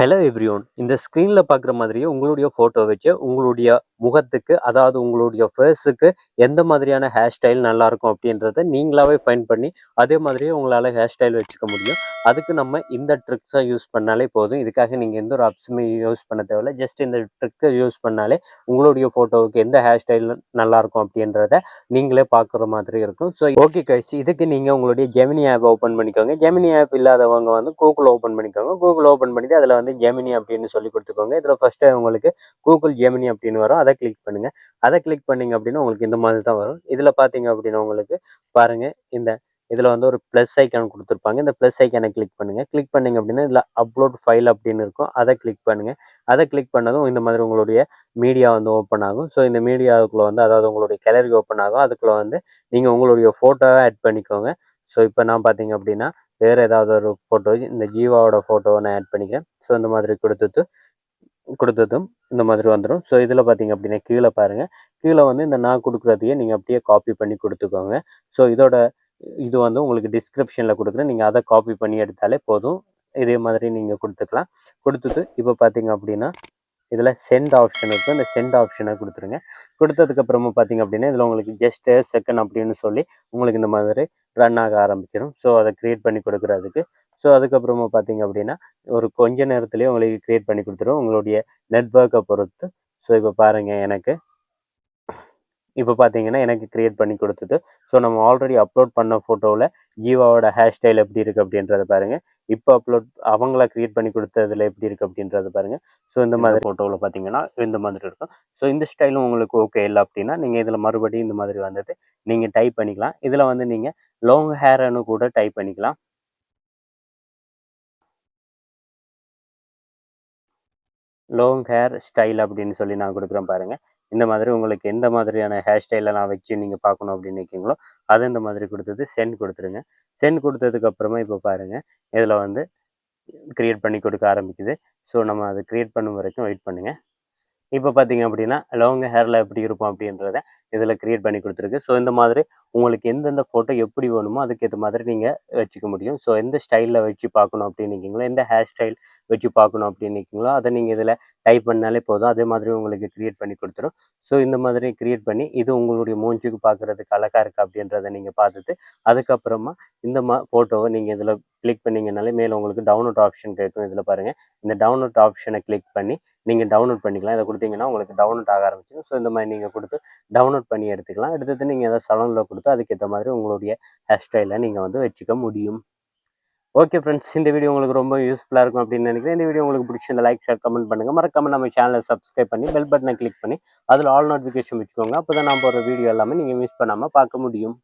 Hello everyone. இந்த ஸ்க்ரீன்ல பார்க்குற மாதிரியே உங்களுடைய ஃபோட்டோ வச்சு, உங்களுடைய முகத்துக்கு, அதாவது உங்களுடைய ஃபேஸுக்கு எந்த மாதிரியான ஹேர் ஸ்டைல் நல்லாயிருக்கும் அப்படின்றத நீங்களாவே ஃபைண்ட் பண்ணி, அதே மாதிரியே உங்களால ஹேர் ஸ்டைல் வச்சுக்க முடியும். அதுக்கு நம்ம இந்த ட்ரிக்ஸை யூஸ் பண்ணாலே போதும். இதுக்காக நீங்கள் எந்த ஒரு ஆப்ஸுமே யூஸ் பண்ண தேவையில்ல. ஜஸ்ட் இந்த ட்ரிக்கை யூஸ் பண்ணாலே உங்களுடைய ஃபோட்டோவுக்கு எந்த ஹேர் ஸ்டைல் நல்லாயிருக்கும் அப்படின்றத நீங்களே பார்க்குற மாதிரி இருக்கும். ஸோ ஓகே கைஸ், இதுக்கு நீங்கள் உங்களுடைய ஜெமினி ஆப் ஓப்பன் பண்ணிக்கோங்க. ஜெமினி ஆப் இல்லாதவங்க வந்து கூகுள் ஓப்பன் பண்ணிக்கோங்க. கூகுள் ஓப்பன் பண்ணிட்டு அதில் வந்து ஜெமினி அப்படின்னு சொல்லி கொடுத்துக்கோங்க. இதில் ஃபஸ்ட்டு உங்களுக்கு கூகுள் ஜெமினி அப்படின்னு வரும். அதை கிளிக் பண்ணுங்கள். அதை கிளிக் பண்ணிங்க அப்படின்னா உங்களுக்கு இந்த மாதிரி தான் வரும். இதில் பார்த்தீங்க அப்படின்னா உங்களுக்கு பாருங்கள், இதில் வந்து ஒரு ப்ளஸ் ஐக்கான் கொடுத்துருப்பாங்க. இந்த ப்ளஸ் ஐக்கானை கிளிக் பண்ணுங்கள். கிளிக் பண்ணிங்க அப்படின்னா இதில் அப்லோட் ஃபைல் அப்படின்னு இருக்கும். அதை கிளிக் பண்ணுங்கள். அதை கிளிக் பண்ணதும் இந்த மாதிரி உங்களுடைய மீடியா வந்து ஓப்பன் ஆகும். ஸோ இந்த மீடியாவுக்குள்ளே வந்து, அதாவது உங்களுடைய கேலரி ஓப்பன் ஆகும். அதுக்குள்ளே வந்து நீங்கள் உங்களுடைய ஃபோட்டோவை ஆட் பண்ணிக்கோங்க. ஸோ இப்போ நான் பார்த்தீங்க அப்படின்னா வேறு ஏதாவது ஒரு ஃபோட்டோ, இந்த ஜீவாவோட ஃபோட்டோவை நான் ஆட் பண்ணிக்கிறேன். ஸோ இந்த மாதிரி கொடுத்ததும் இந்த மாதிரி வந்துடும். ஸோ இதில் பார்த்தீங்க அப்படின்னா கீழே பாருங்கள், கீழே வந்து இந்த நான் கொடுக்குறதையே நீங்கள் அப்படியே காப்பி பண்ணி கொடுத்துக்கோங்க. ஸோ இது வந்து உங்களுக்கு டிஸ்கிரிப்ஷனில் கொடுக்குறேன். நீங்கள் அதை காப்பி பண்ணி எடுத்தாலே போதும். இதே மாதிரி நீங்கள் கொடுத்துக்கலாம். கொடுத்துட்டு இப்போ பார்த்தீங்க அப்படின்னா இதில் சென்ட் ஆப்ஷன் இருக்குது. இந்த சென்ட் ஆப்ஷனை கொடுத்துருங்க. கொடுத்ததுக்கப்புறமா பார்த்தீங்க அப்படின்னா இதில் உங்களுக்கு ஜஸ்ட் செகண்ட் அப்படின்னு சொல்லி உங்களுக்கு இந்த மாதிரி ரன் ஆக ஆரம்பிச்சிடும். ஸோ அதை க்ரியேட் பண்ணி கொடுக்குறதுக்கு. ஸோ அதுக்கப்புறமா பார்த்தீங்க அப்படின்னா ஒரு கொஞ்ச நேரத்துலேயே உங்களுக்கு க்ரியேட் பண்ணி கொடுத்துரும், உங்களுடைய நெட்வொர்க்கை பொறுத்து. ஸோ இப்போ பாருங்கள், இப்போ பார்த்தீங்கன்னா எனக்கு க்ரியேட் பண்ணி கொடுத்தது. ஸோ நம்ம ஆல்ரெடி அப்லோட் பண்ண ஃபோட்டோவில் ஜீவாவோட ஹேர் ஸ்டைல் எப்படி இருக்குது அப்படின்றத பாருங்கள். இப்போ அவங்கள க்ரியேட் பண்ணி கொடுத்ததில் எப்படி இருக்குது அப்படின்றத பாருங்கள். ஸோ இந்த மாதிரி ஃபோட்டோவில் பார்த்தீங்கன்னா இந்த மாதிரி இருக்கும். ஸோ இந்த ஸ்டைலும் உங்களுக்கு ஓகே இல்லை அப்படின்னா நீங்கள் இதில் மறுபடியும் இந்த மாதிரி வந்துட்டு நீங்கள் டைப் பண்ணிக்கலாம். இதில் வந்து நீங்கள் லாங் ஹேர்னு கூட டைப் பண்ணிக்கலாம். லாங் ஹேர் ஸ்டைல் அப்படின்னு சொல்லி நான் கொடுக்குறேன் பாருங்கள். இந்த மாதிரி உங்களுக்கு எந்த மாதிரியான ஹேர் ஸ்டைலை நான் வச்சு நீங்கள் பார்க்கணும் அப்படின்னு நினைக்கிங்களோ அதை இந்த மாதிரி கொடுத்தது சென்ட் கொடுத்துருங்க. சென்ட் கொடுத்ததுக்கப்புறமா இப்போ பாருங்கள், இதில் வந்து க்ரியேட் பண்ணி கொடுக்க ஆரம்பிக்குது. ஸோ நம்ம அதை க்ரியேட் பண்ணும் வரைக்கும் வெயிட் பண்ணுங்கள். இப்போ பார்த்தீங்க அப்படின்னா லாங் ஹேரில் எப்படி இருக்கும் அப்படின்றத இதில் க்ரியேட் பண்ணி கொடுத்துருக்கு. ஸோ இந்த மாதிரி உங்களுக்கு எந்தெந்த ஃபோட்டோ எப்படி வேணுமோ அதுக்கேற்ற மாதிரி நீங்கள் வச்சுக்க முடியும். ஸோ எந்த ஸ்டைலில் வச்சு பார்க்கணும் அப்படின்னு நிற்கிங்களோ, எந்த ஹேர் ஸ்டைல் வச்சு பார்க்கணும் அப்படின்னு நிற்கிங்களோ அதை நீங்கள் இதில் டைப் பண்ணாலே போதும். அதே மாதிரி உங்களுக்கு க்ரியேட் பண்ணி கொடுத்துரும். ஸோ இந்த மாதிரி க்ரியேட் பண்ணி இது உங்களுடைய மூஞ்சுக்கு பார்க்குறதுக்கு அழகாக இருக்குது அப்படின்றத நீங்கள் பார்த்துட்டு அதுக்கப்புறமா இந்த ஃபோட்டோவை நீங்கள் இதில் கிளிக் பண்ணிங்கனாலே மேலே உங்களுக்கு டவுன்லோட் ஆப்ஷன் கேட்கும். இதில் பாருங்கள், இந்த டவுன்லோட் ஆப்ஷனை கிளிக் பண்ணி நீங்கள் டவுன்லோட் பண்ணிக்கலாம். இதை கொடுத்தீங்கன்னா உங்களுக்கு டவுன்லோட் ஆக ஆரம்பிச்சிடும். ஸோ இந்த மாதிரி நீங்கள் கொடுத்து டவுன்லோட் பண்ணி எடுத்துக்கலாம். எடுத்துகிட்டு நீங்கள் எதாவது சலூனில் கொடுத்து அதுக்கேற்ற மாதிரி உங்களுடைய ஹேர் ஸ்டைலை நீங்கள் வந்து வச்சுக்க முடியும். ஓகே ஃப்ரெண்ட்ஸ், இந்த வீடியோ உங்களுக்கு ரொம்ப யூஸ்ஃபுல்லாக இருக்கும் அப்படின்னு நினைக்கிறேன். இந்த வீடியோ உங்களுக்கு பிடிச்சிருந்த லைக், ஷேர், கமெண்ட் பண்ணுங்கள். மறக்காமல் நம்ம சேனலை சப்ஸ்கிரைப் பண்ணி பெல் பட்டனை கிளிக் பண்ணி அதில் ஆல் நோட்டிஃபிகேஷன் வச்சுக்கோங்க. அப்போ தான் நான் போகிற வீடியோ எல்லாமே நீங்கள் மிஸ் பண்ணாமல் பார்க்க முடியும்.